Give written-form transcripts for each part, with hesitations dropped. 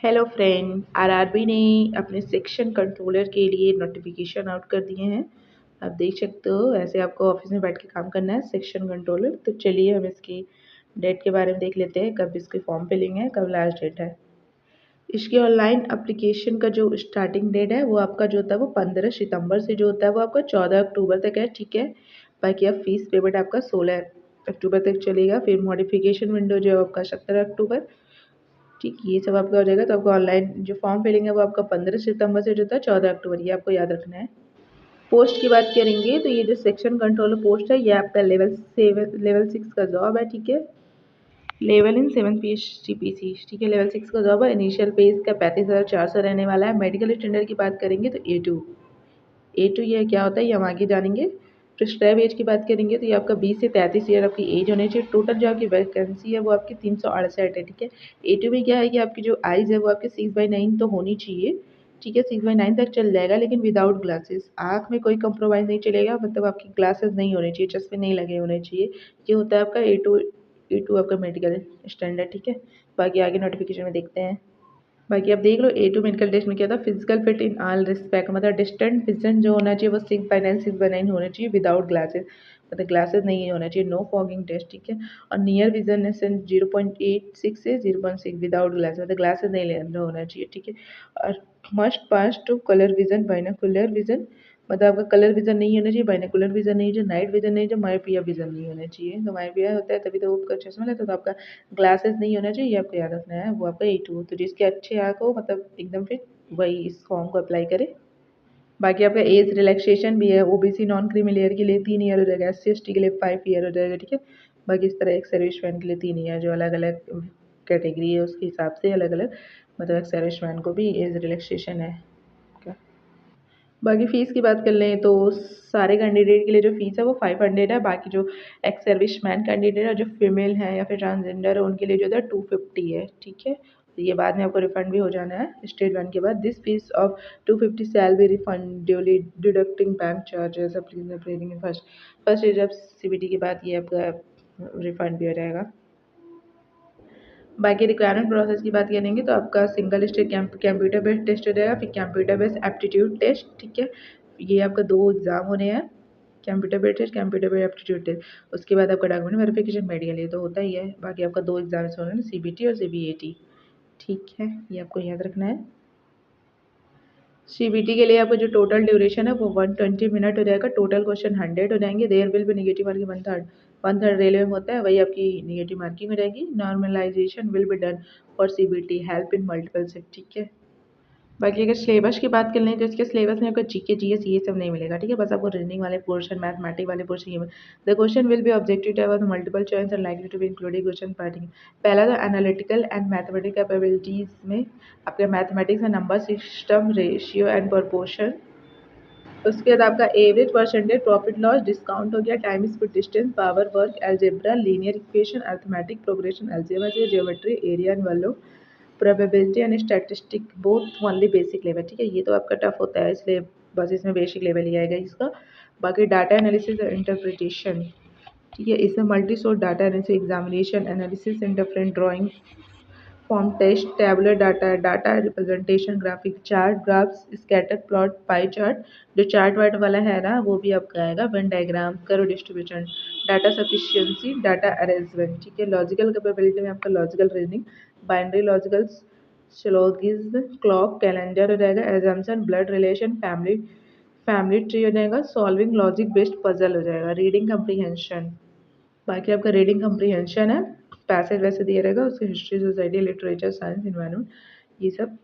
Hello friend, RRB ने अपने section controller के लिए नोटिफिकेशन आउट कर दिए हैं। आप देख सकते हो, ऐसे आपको ऑफिस में बैठ के काम करना है सेक्शन कंट्रोलर। तो चलिए हम इसकी डेट के बारे में देख लेते हैं, कब इसकी फॉर्म फिलिंग है, कब लास्ट डेट है। इसकी ऑनलाइन एप्लीकेशन का जो स्टार्टिंग डेट है वो आपका जो होता है वो 15 सितंबर से जो होता है वो आपका 14 अक्टूबर तक है। ठीक है, बाकी आप फीस पेमेंट आपका 16 अक्टूबर तक चलेगा। फिर मॉडिफिकेशन विंडो जो है आपका 17 अक्टूबर। ठीक, ये सब आपका हो जाएगा। तो आपका ऑनलाइन जो फॉर्म फिलिंग है वो आपका 15 सितंबर से जो था 14 अक्टूबर, ये आपको याद रखना है। पोस्ट की बात करेंगे तो ये जो सेक्शन कंट्रोलर पोस्ट है ये आपका लेवल 6 का जॉब है। ठीक है, लेवल इन 7 पी सी। ठीक है, लेवल 6 का जॉब है। इनिशियल पे इसका 35,400 रहने वाला है। मेडिकल स्टैंडर्ड की बात करेंगे तो A2 ये क्या होता है ये हम आगे जानेंगे। प्रिस्क्राइब एज की बात करेंगे तो ये आपका 20 से 33 ईयर आपकी एज होनी चाहिए। टोटल जो आपकी वैकेंसी है वो आपकी 368 है। ठीक है, A2 में क्या है कि आपकी जो आइज है वो आपकी 6/9 तो होनी चाहिए। ठीक है, 6/9 तक चल जाएगा, लेकिन विदाउट ग्लासेस। आँख में कोई कंप्रोमाइज़ नहीं चलेगा, मतलब आपकी ग्लासेस नहीं होने चाहिए, चश्मे नहीं लगे होने चाहिए। ये होता है आपका A2 आपका मेडिकल स्टैंडर्ड। ठीक है, बाकी आगे नोटिफिकेशन में देखते हैं। बाकी आप देख लो, A2 मेडिकल टेस्ट में क्या था, physical fit in all respect, मतलब डिस्टेंट विजन जो होना चाहिए वो 6/9 होना चाहिए विदाउट ग्लासेस, मतलब ग्लासेस नहीं होना चाहिए। No fogging test. ठीक है, और नियर विजन 0.86 से 0.6 विदाउट ग्लासेस, मतलब ग्लासेस नहीं लेना होना चाहिए। ठीक है, और must pass to colour vision binocular vision, मतलब आपका कलर विजन नहीं होना चाहिए, बाइनोकुलर विजन नहीं, जो नाइट विजन नहीं, जो मायोपिया विजन नहीं होना चाहिए। तो मायोपिया होता है तभी तो आपका चश्मा लेता है, तो आपका ग्लासेस नहीं होना चाहिए, ये आपको याद रखना है। वो आपका A2, तो जिसके अच्छे आँख हो, मतलब एकदम फिट, वही इस फॉर्म को अप्लाई करे। बाकी आपका एज रिलैक्सेशन भी है। ओबीसी नॉन क्रीमी लेयर के लिए 3 ईयर हो जाएगा, SC/ST के लिए 5 ईयर हो जाएगा। ठीक है, बाकी इस तरह एक सर्विसमैन के लिए 3 ईयर, जो अलग अलग कैटेगरी है उसके हिसाब से अलग अलग, मतलब एक सर्विसमैन को भी एज रिलैक्सेशन है। बाकी फ़ीस की बात कर लें तो सारे कैंडिडेट के लिए जो फ़ीस है वो 500 है। बाकी जो एक्स सर्विसमैन कैंडिडेट है, जो फीमेल है या फिर ट्रांसजेंडर है, उनके लिए जो है 250 है। ठीक है, तो ये बाद में आपको रिफंड भी हो जाना है स्टेट वन के बाद। This fees of 250 shall be refund duly deducting bank charges applying first age of CBT के बाद ये आपका रिफंड भी हो जाएगा। बाकी रिक्वायरमेंट प्रोसेस की बात करेंगे तो आपका single stage computer based test हो जाएगा, फिर कंप्यूटर बेस्ड एप्टीट्यूड टेस्ट। ठीक है, ये आपका 2 एग्ज़ाम होने हैं, computer based test, computer based aptitude test. उसके बाद आपका डॉक्यूमेंट वेरिफिकेशन, मेडिकल, ये तो होता ही है। बाकी आपका 2 एग्जाम्स होने हैं, CBT और CBAT। ठीक है, ये आपको याद रखना है। CBT के लिए आपका जो टोटल ड्यूरेशन है वो 120 मिनट हो जाएगा। टोटल क्वेश्चन 100 हो जाएंगे। There will be negative marking 1/3 railway में होता है, वही आपकी निगेटिव मार्किंग हो जाएगी। Normalisation will be done for CBT, help in multiple shift. ठीक है, बाकी अगर सिलेबस की बात कर लें तो इसके सिलेबस में आपको GK GS ये सब नहीं मिलेगा। ठीक है, बस आपको रीजनिंग वाले पोर्शन, मैथमेटिक्स वाले पोर्शन, ये the question will be objective type of multiple choice और likely to be including question parting. पहला तो एनालिटिकल एंड मैथमेटिक्स कैपेबिलिटीज में आपके मैथमेटिक्स में number system, ratio and proportion. उसके बाद आपका average, percentage, profit loss, discount हो गया, time speed distance, power work, algebra, linear equation, arithmetic progression, algebra, geometry, area and volume, probability and statistic, both only basic level. ठीक है, ये तो आपका टफ होता है, इसलिए बस इसमें बेसिक लेवल ही आएगा इसका। बाकी डाटा एनालिसिस और इंटरप्रिटेशन। ठीक है, इसमें multi source data analysis, examination analysis, inference drawing, form test, tabular data, data representation, graphic, chart, graphs, scatter plot, pie chart, जो चार्ट वार्ट वाला है ना वो भी आपका आएगा, Venn diagram, curve distribution, data sufficiency, data arrangement. ठीक है, लॉजिकल कैपेबिलिटी में आपका logical reasoning, binary logical, syllogism, clock, calendar हो जाएगा, assumption, blood relation, family family tree हो जाएगा, सॉल्विंग लॉजिक बेस्ड पजल हो जाएगा, रीडिंग कम्प्रीहेंशन। बाकी आपका रीडिंग कम्प्रीहेंशन है, पैसेज वैसे दिया रहेगा, उसके history, society, literature, science, environment, ये सब,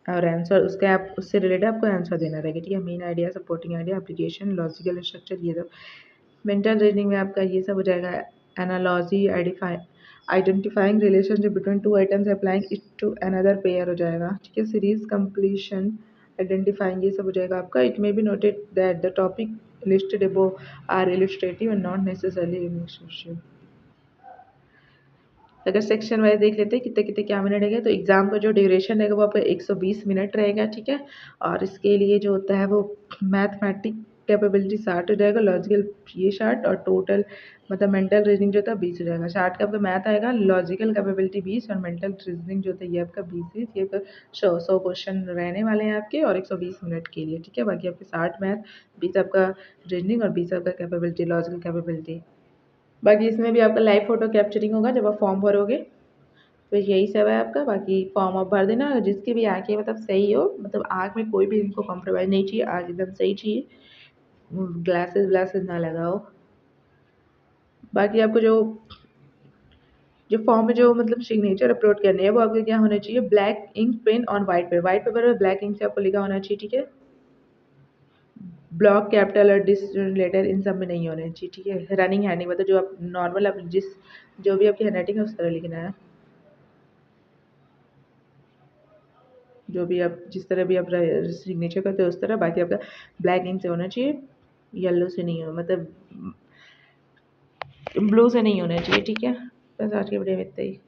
और आंसर उसके आप उससे रिलेटेड आपको आंसर देना रहेगा। ठीक है, main idea, supporting idea, application, logical structure, ये सब। मेंटल रीजनिंग में आपका ये सब हो जाएगा, analogy, identifying relationship between two items, applying it to another pair हो जाएगा। ठीक है, सीरीज कंप्लीशन, आइडेंटिफाइंग, ये सब हो जाएगा आपका। It may be noted that the topic listed above are illustrative and not necessarily illustrative. अगर सेक्शन वाइज देख लेते हैं कितने कितने क्या मिनट रहेगा, तो एग्जाम का जो ड्यूरेशन रहेगा वो आपका 120 मिनट रहेगा। ठीक है, और इसके लिए जो होता है वो मैथमेटिक्स कैपेबिलिटी 60 हो जाएगा, लॉजिकल ये 60 और टोटल मतलब मेंटल रीजनिंग जो था 20 हो जाएगा। 60 का आपका मैथ आएगा, लॉजिकल कैपेबिलिटी 20 और मेंटल रीजनिंग जो था ये आपका 20 ये आपका 100 क्वेश्चन रहने वाले हैं आपके और 120 मिनट के लिए, ठीक है। बाकी आपके 60 मैथ, 20 आपका रीजनिंग और 20 आपका कैपेबिलिटी, लॉजिकल कैपेबिलिटी। बाकी इसमें भी आपका लाइव फोटो कैप्चरिंग होगा जब आप फॉर्म भरोगे। तो यही सब है आपका। बाकी फॉर्म आप भर देना, जिसकी भी आँखें मतलब सही हो, मतलब आँख में कोई भी इनको कॉम्प्रोमाइज़ नहीं चाहिए, आँख एकदम सही चाहिए, ग्लासेस व्लासेस ना लगाओ। बाकी आपको जो फॉर्म में जो मतलब सिग्नेचर अपलोड करने हैं वो आपके क्या होना चाहिए, black ink pen on white paper में ब्लैक इंक से आपको लिखा होना चाहिए, ठीक है। ब्लॉक कैपिटल और डिस लेटर इन सब में नहीं होने चाहिए, ठीक है। रनिंग हैंडिंग मतलब जो आप नॉर्मल आप जो भी आपकी हैंडराइटिंग है उस तरह लिखना है, जो भी आप जिस तरह भी आप सिग्नेचर करते हो उस तरह। बाकी आपका ब्लैक इंक से होना चाहिए, येलो से नहीं हो, मतलब ब्लू से नहीं होना चाहिए, ठीक है। बस आज के वीडियो में इतना ही।